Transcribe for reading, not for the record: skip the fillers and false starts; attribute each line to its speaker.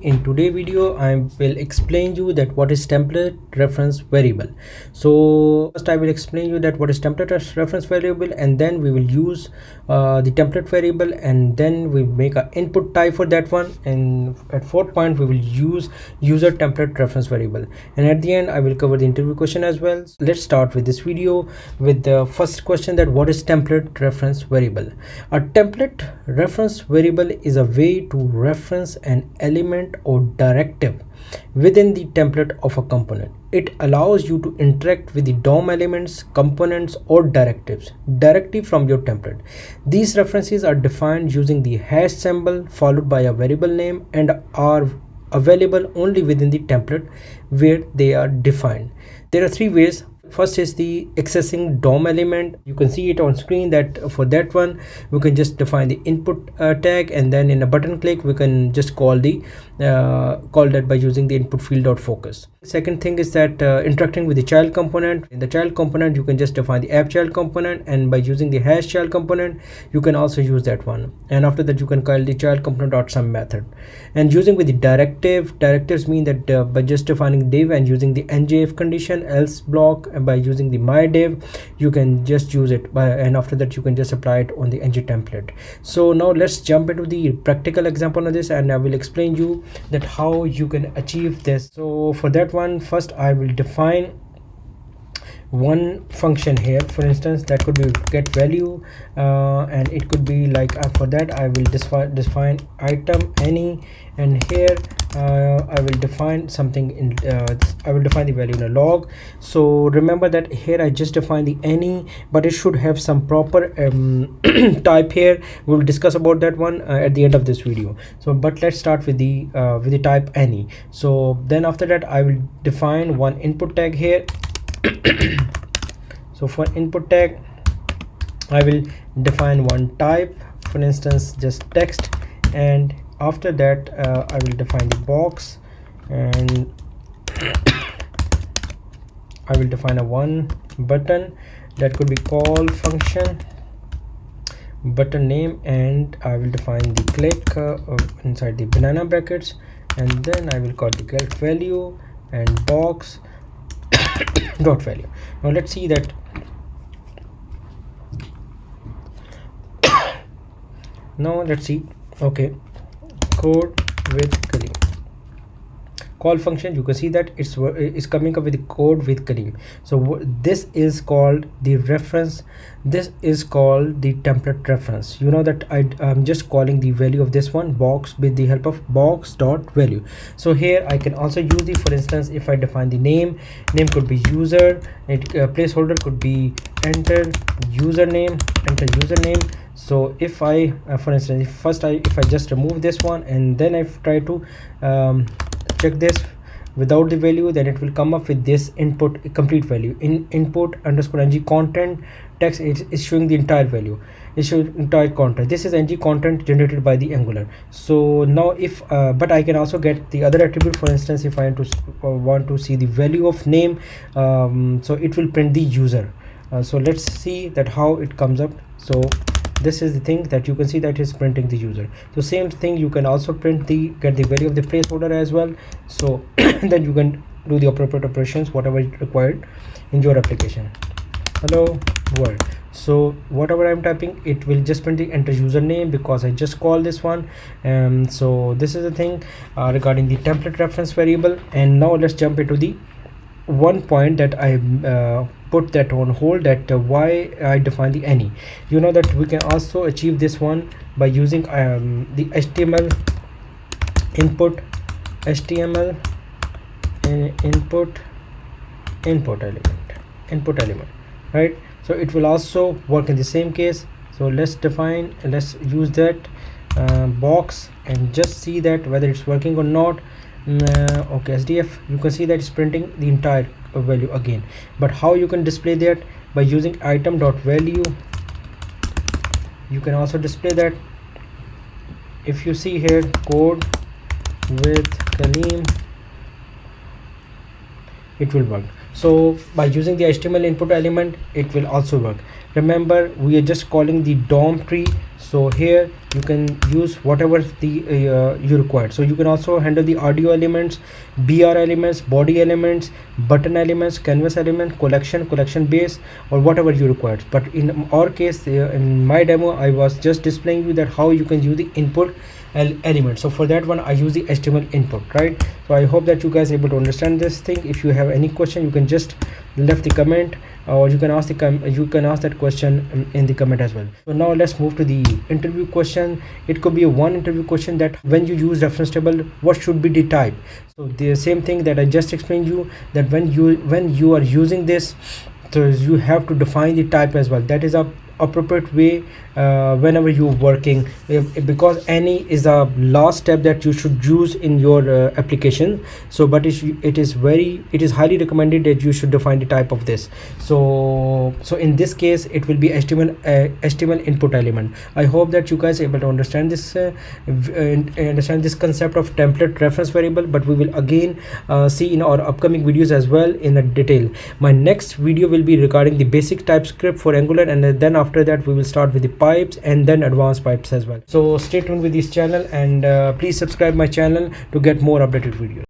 Speaker 1: In today's video I will explain you that what is template reference variable. So first I will explain you that what is template reference variable, and then we will use the template variable, and then we make an input type for that one, and at fourth point we will use user template reference variable, and at the end I will cover the interview question as well. So let's start with this video with the first question, that what is template reference variable. A template reference variable is a way to reference an element or directive within the template of a component. It allows you to interact with the DOM elements, components, or directives directly from your template. These references are defined using the hash symbol followed by a variable name and are available only within the template where they are defined. There are three ways. First is the accessing DOM element. You can see it on screen that for that one we can just define the input tag, and then in a button click we can just call that by using the input field.focus. Second thing is that interacting with the child component. In the child component you can just define the app child component, and by using the hash child component you can also use that one, and after that you can call the child component dot some method. And using with the directives mean that by just defining div and using the njf condition else block, and by using the my div you can just use it and after that you can just apply it on the ng template. So now let's jump into the practical example of this, and I will explain you that how you can achieve this. So for that one, first I will define one function here. For instance, that could be get value, and it could be like for that I will define item any, and here I will define something in I will define the value in a log. So remember that here I just define the any, but it should have some proper type here. We will discuss about that one at the end of this video. So but let's start with the type any. So then after that I will define one input tag here. So for input tag I will define one type, for instance just text, and after that I will define the box, and I will define a one button that could be call function button name, and I will define the click inside the banana brackets, and then I will call the get value and box dot value. Now let's see that. Now let's see. Okay, code with Kareem. Call function, you can see that it's coming up with the code with Kareem. So this is called the reference. This is called the template reference. You know that I'm just calling the value of this one box with the help of box dot value. So here I can also use the, for instance, if I define the name could be user, placeholder could be enter username. So if I for instance, if I just remove this one and then I try to check this without the value, then it will come up with this input complete value in input underscore ng content text. Is showing the entire value, is showing entire content. This is ng content generated by the Angular. So now if but I can also get the other attribute. For instance, if I want to see the value of name, so it will print the user. So let's see that how it comes up. So this is the thing that you can see that is printing the user. So same thing you can also get the value of the placeholder as well. So then you can do the appropriate operations whatever is required in your application. Hello world. So whatever I'm typing, it will just print the enter username because I just call this one. So this is the thing regarding the template reference variable. And now let's jump into the one point that I put that on hold, that why I define the any. You know that we can also achieve this one by using the HTML input element, right? So it will also work in the same case. So let's use that box and just see that whether it's working or not. Okay, SDF, you can see that it's printing the entire value again. But how you can display that? By using item dot value. You can also display that. If you see here code with Kareem, it will work. So by using the HTML input element, it will also work. Remember, we are just calling the DOM tree, So here you can use whatever the you require. So you can also handle the audio elements, BR elements, body elements, button elements, canvas element, collection base, or whatever you require. But in our case, in my demo, I was just displaying you that how you can use the input element. So for that one I use the HTML input, right? So I hope that you guys are able to understand this thing. If you have any question, you can just left the comment, or you can ask that question in the comment as well. So now let's move to the interview question. It could be a one interview question, that when you use reference table, what should be the type. So the same thing that I just explained you, that when you are using this, so you have to define the type as well. That is a appropriate way whenever you're working, because any is a last step that you should use in your application. So but it is highly recommended that you should define the type of this. So in this case it will be HTML input element. I hope that you guys are able to understand this concept of template reference variable, but we will again see in our upcoming videos as well in a detail. My next video will be regarding the basic TypeScript for Angular, and then after that we will start with the pipes and then advanced pipes as well. So stay tuned with this channel, and please subscribe my channel to get more updated videos.